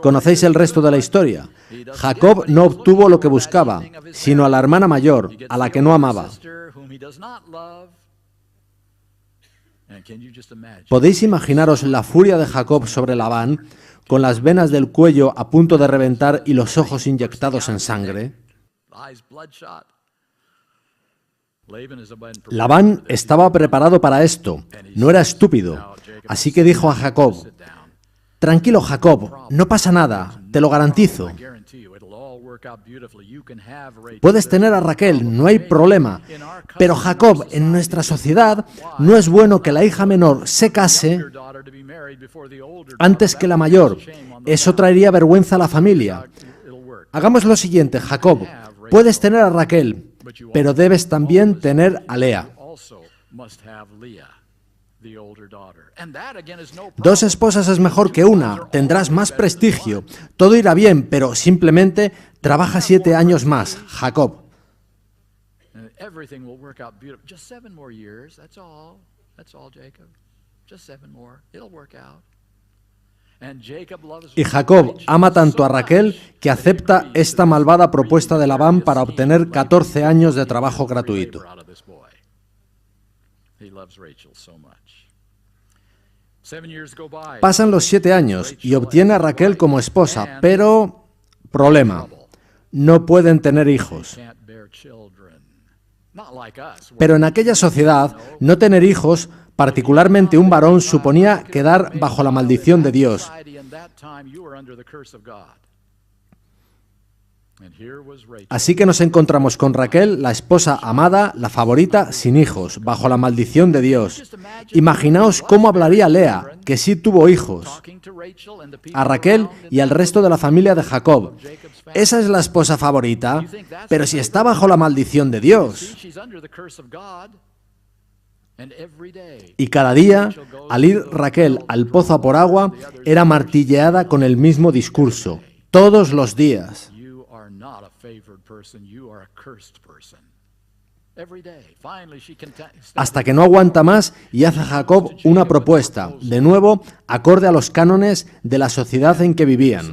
¿Conocéis el resto de la historia? Jacob no obtuvo lo que buscaba, sino a la hermana mayor, a la que no amaba. ¿Podéis imaginaros la furia de Jacob sobre Labán, con las venas del cuello a punto de reventar y los ojos inyectados en sangre? Labán estaba preparado para esto, no era estúpido, así que dijo a Jacob: tranquilo, Jacob, no pasa nada, te lo garantizo. Puedes tener a Raquel, no hay problema. Pero Jacob, en nuestra sociedad, no es bueno que la hija menor se case antes que la mayor. Eso traería vergüenza a la familia. Hagamos lo siguiente, Jacob, puedes tener a Raquel, pero debes también tener a Lea. 2 esposas es mejor que una, tendrás más prestigio, todo irá bien, pero simplemente trabaja 7 años más, Jacob. Y Jacob ama tanto a Raquel que acepta esta malvada propuesta de Labán para obtener 14 años de trabajo gratuito. Pasan los 7 años y obtiene a Raquel como esposa, pero problema, no pueden tener hijos. Pero en aquella sociedad, no tener hijos, particularmente un varón, suponía quedar bajo la maldición de Dios. Así que nos encontramos con Raquel, la esposa amada, la favorita, sin hijos, bajo la maldición de Dios. Imaginaos cómo hablaría Lea, que sí tuvo hijos, a Raquel y al resto de la familia de Jacob. Esa es la esposa favorita, pero si está bajo la maldición de Dios. Y cada día, al ir Raquel al pozo a por agua, era martilleada con el mismo discurso, todos los días. Hasta que no aguanta más y hace a Jacob una propuesta, de nuevo, acorde a los cánones de la sociedad en que vivían.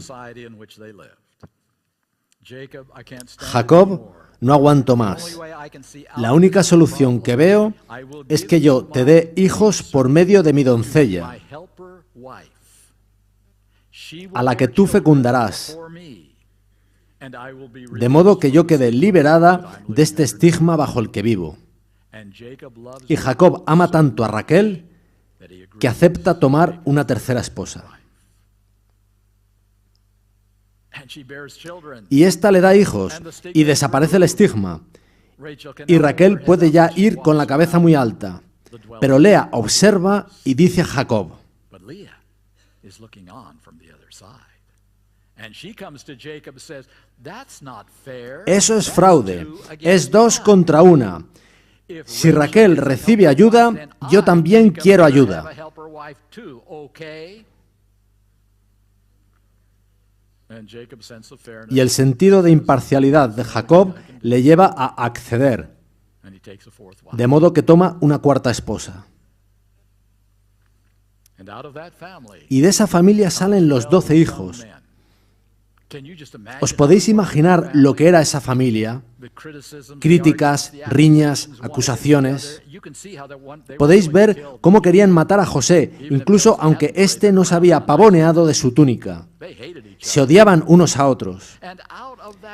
Jacob, no aguanto más. La única solución que veo es que yo te dé hijos por medio de mi doncella, a la que tú fecundarás, de modo que yo quede liberada de este estigma bajo el que vivo. Y Jacob ama tanto a Raquel que acepta tomar una tercera esposa. Y ésta le da hijos y desaparece el estigma. Y Raquel puede ya ir con la cabeza muy alta. Pero Lea observa y dice a Jacob: eso es fraude, es 2 contra 1. Si Raquel recibe ayuda, yo también quiero ayuda. Y el sentido de imparcialidad de Jacob le lleva a acceder, de modo que toma una cuarta esposa. Y de esa familia salen los 12 hijos. ¿Os podéis imaginar lo que era esa familia? Críticas, riñas, acusaciones. Podéis ver cómo querían matar a José, incluso aunque éste no se había pavoneado de su túnica. Se odiaban unos a otros.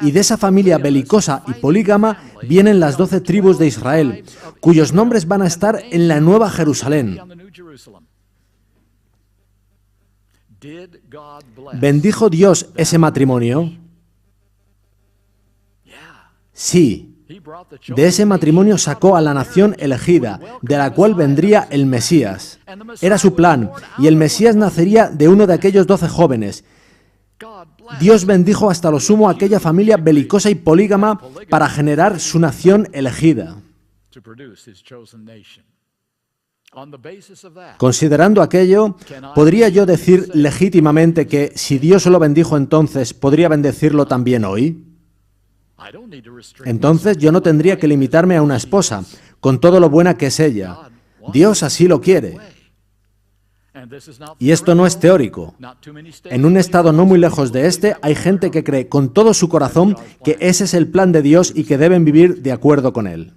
Y de esa familia belicosa y polígama vienen las 12 tribus de Israel, cuyos nombres van a estar en la Nueva Jerusalén. ¿Bendijo Dios ese matrimonio? Sí. De ese matrimonio sacó a la nación elegida, de la cual vendría el Mesías. Era su plan, y el Mesías nacería de uno de aquellos 12 jóvenes. Dios bendijo hasta lo sumo a aquella familia belicosa y polígama para generar su nación elegida. Considerando aquello, ¿podría yo decir legítimamente que si Dios lo bendijo entonces, podría bendecirlo también hoy? Entonces yo no tendría que limitarme a una esposa, con todo lo buena que es ella. Dios así lo quiere. Y esto no es teórico. En un estado no muy lejos de este, hay gente que cree con todo su corazón que ese es el plan de Dios y que deben vivir de acuerdo con él.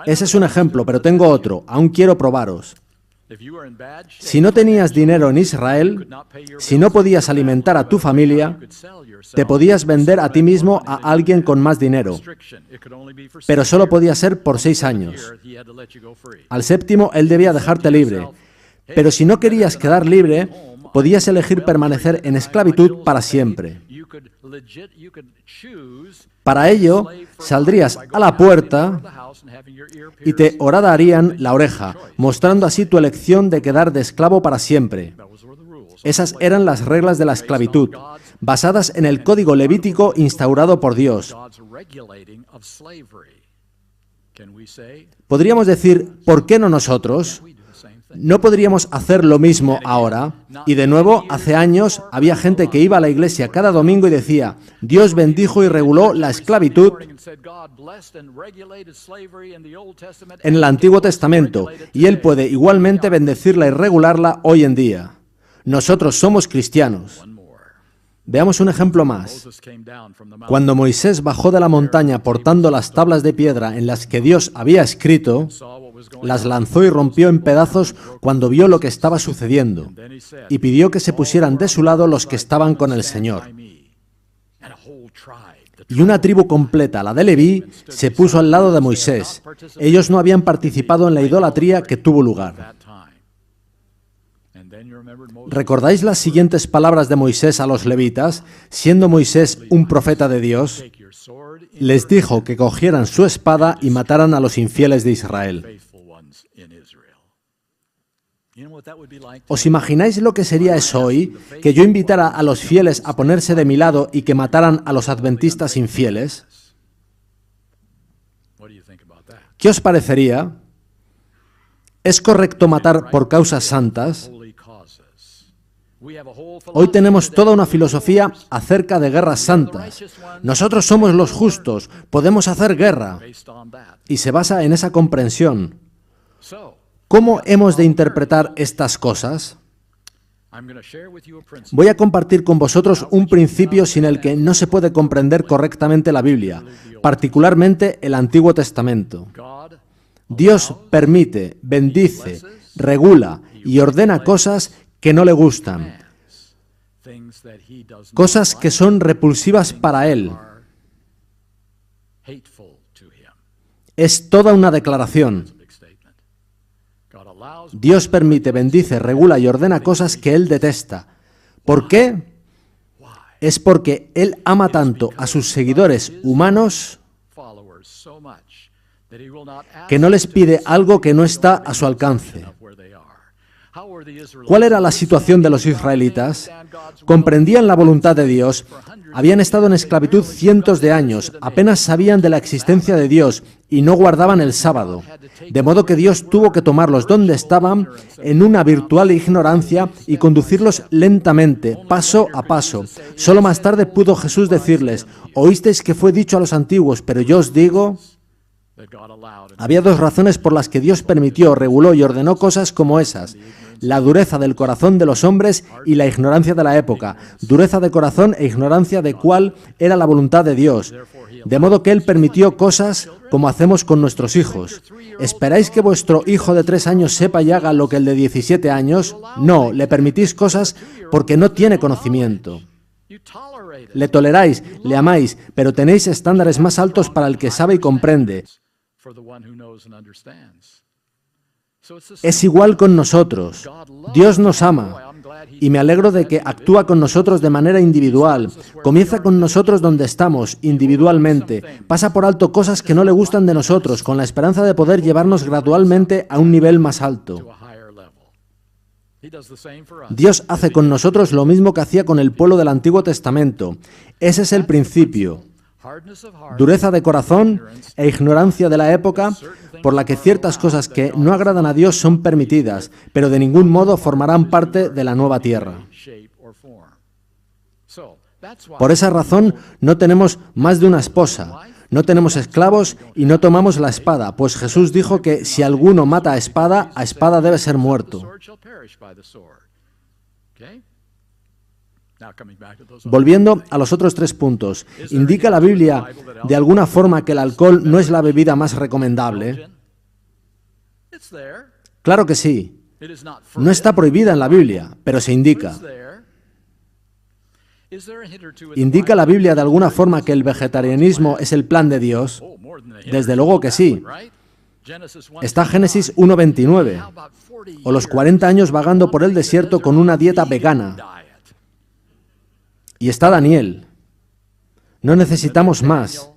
Ese es un ejemplo, pero tengo otro. Aún quiero probaros. Si no tenías dinero en Israel, si no podías alimentar a tu familia, te podías vender a ti mismo a alguien con más dinero, pero solo podía ser por 6 años. Al 7º, él debía dejarte libre. Pero si no querías quedar libre, podías elegir permanecer en esclavitud para siempre. Para ello, saldrías a la puerta y te horadarían la oreja, mostrando así tu elección de quedar de esclavo para siempre. Esas eran las reglas de la esclavitud, basadas en el código levítico instaurado por Dios. Podríamos decir, ¿por qué no nosotros? ¿No podríamos hacer lo mismo ahora? Y de nuevo, hace años, había gente que iba a la iglesia cada domingo y decía, Dios bendijo y reguló la esclavitud en el Antiguo Testamento, y Él puede igualmente bendecirla y regularla hoy en día. Nosotros somos cristianos. Veamos un ejemplo más. Cuando Moisés bajó de la montaña portando las tablas de piedra en las que Dios había escrito, las lanzó y rompió en pedazos cuando vio lo que estaba sucediendo, y pidió que se pusieran de su lado los que estaban con el Señor. Y una tribu completa, la de Leví, se puso al lado de Moisés. Ellos no habían participado en la idolatría que tuvo lugar. ¿Recordáis las siguientes palabras de Moisés a los levitas, siendo Moisés un profeta de Dios? Les dijo que cogieran su espada y mataran a los infieles de Israel. ¿Os imagináis lo que sería eso hoy? Que yo invitara a los fieles a ponerse de mi lado y que mataran a los adventistas infieles. ¿Qué os parecería? ¿Es correcto matar por causas santas? Hoy tenemos toda una filosofía acerca de guerras santas. Nosotros somos los justos, podemos hacer guerra. Y se basa en esa comprensión. ¿Cómo hemos de interpretar estas cosas? Voy a compartir con vosotros un principio sin el que no se puede comprender correctamente la Biblia, particularmente el Antiguo Testamento. Dios permite, bendice, regula y ordena cosas que no le gustan, cosas que son repulsivas para Él. Es toda una declaración. Dios permite, bendice, regula y ordena cosas que Él detesta. ¿Por qué? Es porque Él ama tanto a sus seguidores humanos que no les pide algo que no está a su alcance. ¿Cuál era la situación de los israelitas? Comprendían la voluntad de Dios, habían estado en esclavitud cientos de años, apenas sabían de la existencia de Dios y no guardaban el sábado. De modo que Dios tuvo que tomarlos donde estaban, en una virtual ignorancia, y conducirlos lentamente, paso a paso. Solo más tarde pudo Jesús decirles: «Oísteis que fue dicho a los antiguos, pero yo os digo...». Había dos razones por las que Dios permitió, reguló y ordenó cosas como esas: la dureza del corazón de los hombres y la ignorancia de la época, dureza de corazón e ignorancia de cuál era la voluntad de Dios. De modo que Él permitió cosas como hacemos con nuestros hijos. ¿Esperáis que vuestro hijo de 3 años sepa y haga lo que el de 17 años? No, le permitís cosas porque no tiene conocimiento. Le toleráis, le amáis, pero tenéis estándares más altos para el que sabe y comprende. Es igual con nosotros. Dios nos ama y me alegro de que actúa con nosotros de manera individual. Comienza con nosotros donde estamos, individualmente. Pasa por alto cosas que no le gustan de nosotros, con la esperanza de poder llevarnos gradualmente a un nivel más alto. Dios hace con nosotros lo mismo que hacía con el pueblo del Antiguo Testamento. Ese es el principio. Dureza de corazón e ignorancia de la época, por la que ciertas cosas que no agradan a Dios son permitidas, pero de ningún modo formarán parte de la nueva tierra. Por esa razón no tenemos más de una esposa, no tenemos esclavos y no tomamos la espada, pues Jesús dijo que si alguno mata a espada debe ser muerto. Volviendo a los otros 3 puntos, ¿indica la Biblia de alguna forma que el alcohol no es la bebida más recomendable? Claro que sí. No está prohibida en la Biblia, pero se indica. ¿Indica la Biblia de alguna forma que el vegetarianismo es el plan de Dios? Desde luego que sí. Está Génesis 1:29, o los 40 años vagando por el desierto con una dieta vegana. Y está Daniel. No necesitamos más.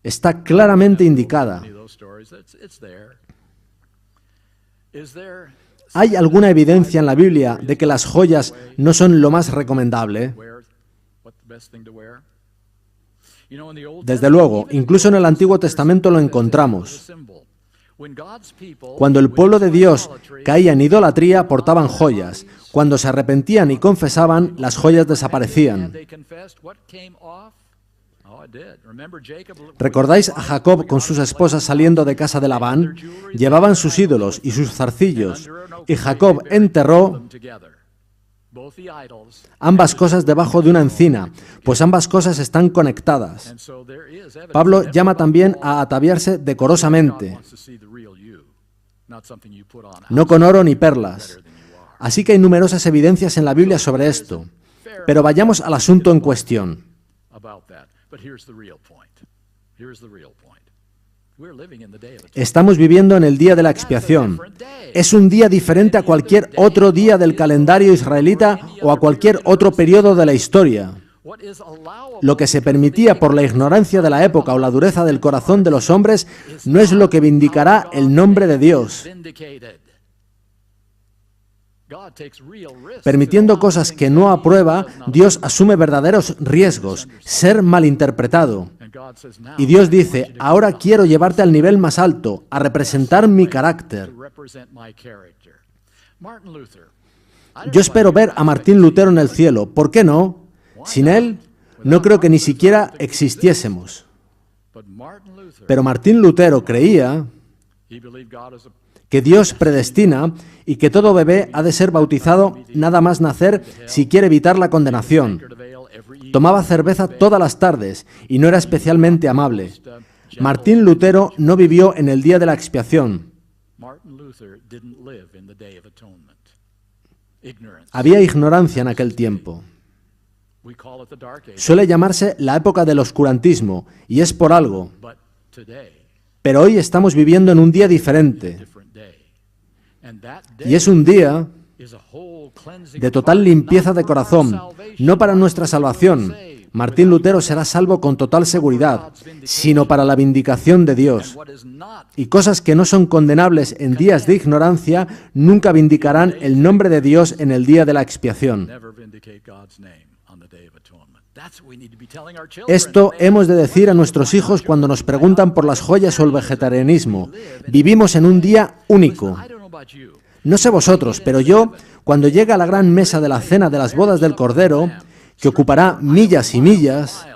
Está claramente indicada. ¿Hay alguna evidencia en la Biblia de que las joyas no son lo más recomendable? Desde luego, incluso en el Antiguo Testamento lo encontramos. Cuando el pueblo de Dios caía en idolatría, portaban joyas. Cuando se arrepentían y confesaban, las joyas desaparecían. ¿Recordáis a Jacob con sus esposas saliendo de casa de Labán? Llevaban sus ídolos y sus zarcillos, y Jacob enterró ambas cosas debajo de una encina, pues ambas cosas están conectadas. Pablo llama también a ataviarse decorosamente, no con oro ni perlas. Así que hay numerosas evidencias en la Biblia sobre esto. Pero vayamos al asunto en cuestión. Estamos viviendo en el día de la expiación. Es un día diferente a cualquier otro día del calendario israelita o a cualquier otro periodo de la historia. Lo que se permitía por la ignorancia de la época o la dureza del corazón de los hombres no es lo que vindicará el nombre de Dios. Permitiendo cosas que no aprueba, Dios asume verdaderos riesgos, ser malinterpretado. Y Dios dice, ahora quiero llevarte al nivel más alto, a representar mi carácter. Yo espero ver a Martín Lutero en el cielo. ¿Por qué no? Sin él, no creo que ni siquiera existiésemos. Pero Martín Lutero creía que Dios predestina y que todo bebé ha de ser bautizado nada más nacer si quiere evitar la condenación. Tomaba cerveza todas las tardes y no era especialmente amable. Martín Lutero no vivió en el día de la expiación. Había ignorancia en aquel tiempo. Suele llamarse la época del oscurantismo, y es por algo. Pero hoy estamos viviendo en un día diferente. Y es un día de total limpieza de corazón, no para nuestra salvación. Martín Lutero será salvo con total seguridad, sino para la vindicación de Dios. Y cosas que no son condenables en días de ignorancia nunca vindicarán el nombre de Dios en el día de la expiación. Esto hemos de decir a nuestros hijos cuando nos preguntan por las joyas o el vegetarianismo. Vivimos en un día único. No sé vosotros, pero yo, cuando llega a la gran mesa de la cena de las bodas del Cordero, que ocupará millas y millas,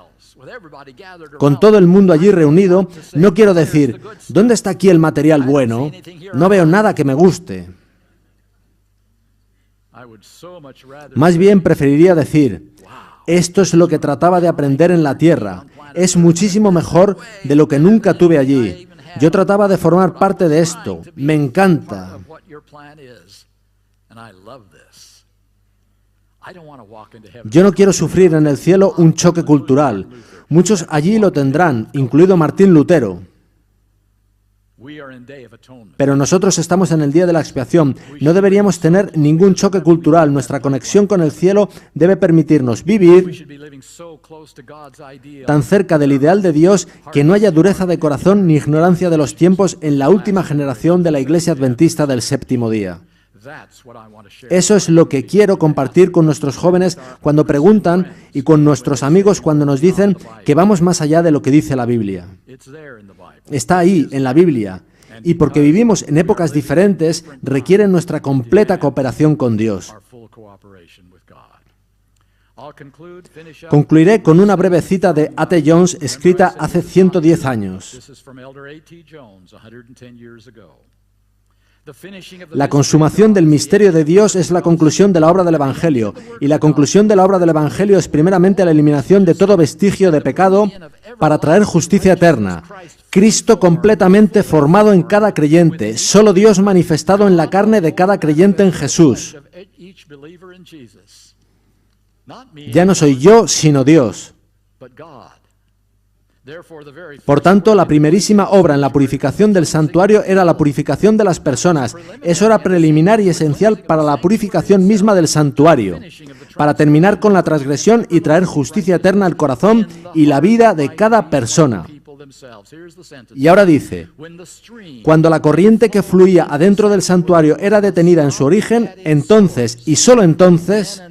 con todo el mundo allí reunido, no quiero decir, ¿dónde está aquí el material bueno? No veo nada que me guste. Más bien preferiría decir, esto es lo que trataba de aprender en la tierra. Es muchísimo mejor de lo que nunca tuve allí. Yo trataba de formar parte de esto. Me encanta. Yo no quiero sufrir en el cielo un choque cultural. Muchos allí lo tendrán, incluido Martín Lutero. Pero nosotros estamos en el día de la expiación. No deberíamos tener ningún choque cultural. Nuestra conexión con el cielo debe permitirnos vivir tan cerca del ideal de Dios que no haya dureza de corazón ni ignorancia de los tiempos en la última generación de la Iglesia Adventista del séptimo día. Eso es lo que quiero compartir con nuestros jóvenes cuando preguntan y con nuestros amigos cuando nos dicen que vamos más allá de lo que dice la Biblia. Está ahí, en la Biblia, y porque vivimos en épocas diferentes, requiere nuestra completa cooperación con Dios. Concluiré con una breve cita de A.T. Jones escrita hace 110 años. La consumación del misterio de Dios es la conclusión de la obra del Evangelio, y la conclusión de la obra del Evangelio es primeramente la eliminación de todo vestigio de pecado para traer justicia eterna. Cristo completamente formado en cada creyente, solo Dios manifestado en la carne de cada creyente en Jesús. Ya no soy yo, sino Dios. Por tanto, la primerísima obra en la purificación del santuario era la purificación de las personas. Eso era preliminar y esencial para la purificación misma del santuario, para terminar con la transgresión y traer justicia eterna al corazón y la vida de cada persona. Y ahora dice, cuando la corriente que fluía adentro del santuario era detenida en su origen, entonces, y solo entonces,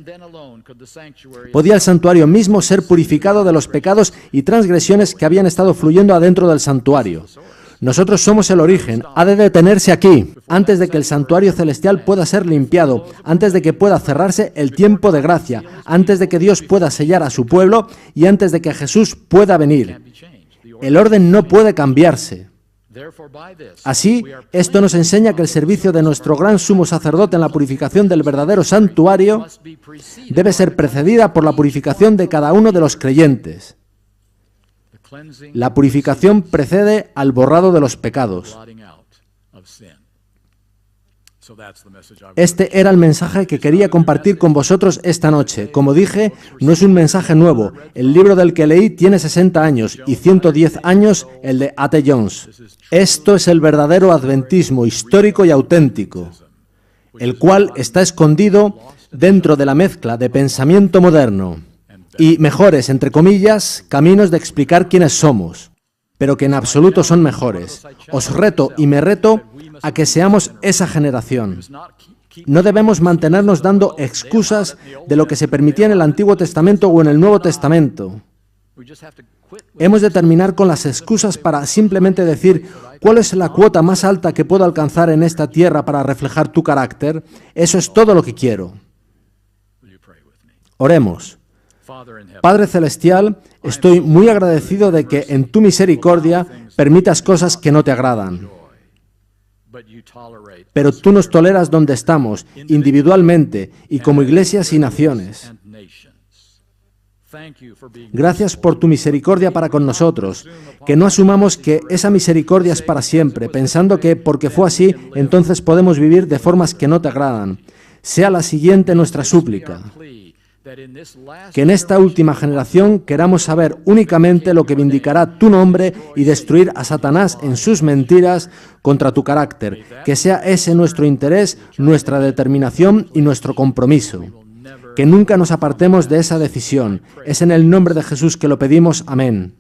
podía el santuario mismo ser purificado de los pecados y transgresiones que habían estado fluyendo adentro del santuario. Nosotros somos el origen, ha de detenerse aquí, antes de que el santuario celestial pueda ser limpiado, antes de que pueda cerrarse el tiempo de gracia, antes de que Dios pueda sellar a su pueblo y antes de que Jesús pueda venir. El orden no puede cambiarse. Así, esto nos enseña que el servicio de nuestro gran sumo sacerdote en la purificación del verdadero santuario debe ser precedida por la purificación de cada uno de los creyentes. La purificación precede al borrado de los pecados. Este era el mensaje que quería compartir con vosotros esta noche. Como dije, no es un mensaje nuevo. El libro del que leí tiene 60 años y 110 años el de A.T. Jones. Esto es el verdadero adventismo histórico y auténtico, el cual está escondido dentro de la mezcla de pensamiento moderno y mejores, entre comillas, caminos de explicar quiénes somos, pero que en absoluto son mejores. Os reto y me reto a que seamos esa generación. No debemos mantenernos dando excusas de lo que se permitía en el Antiguo Testamento o en el Nuevo Testamento. Hemos de terminar con las excusas para simplemente decir cuál es la cuota más alta que puedo alcanzar en esta tierra para reflejar tu carácter. Eso es todo lo que quiero. Oremos. Padre Celestial, estoy muy agradecido de que en tu misericordia permitas cosas que no te agradan. Pero tú nos toleras donde estamos, individualmente y como iglesias y naciones. Gracias por tu misericordia para con nosotros, que no asumamos que esa misericordia es para siempre, pensando que porque fue así, entonces podemos vivir de formas que no te agradan. Sea la siguiente nuestra súplica: que en esta última generación queramos saber únicamente lo que vindicará tu nombre y destruir a Satanás en sus mentiras contra tu carácter. Que sea ese nuestro interés, nuestra determinación y nuestro compromiso. Que nunca nos apartemos de esa decisión. Es en el nombre de Jesús que lo pedimos. Amén.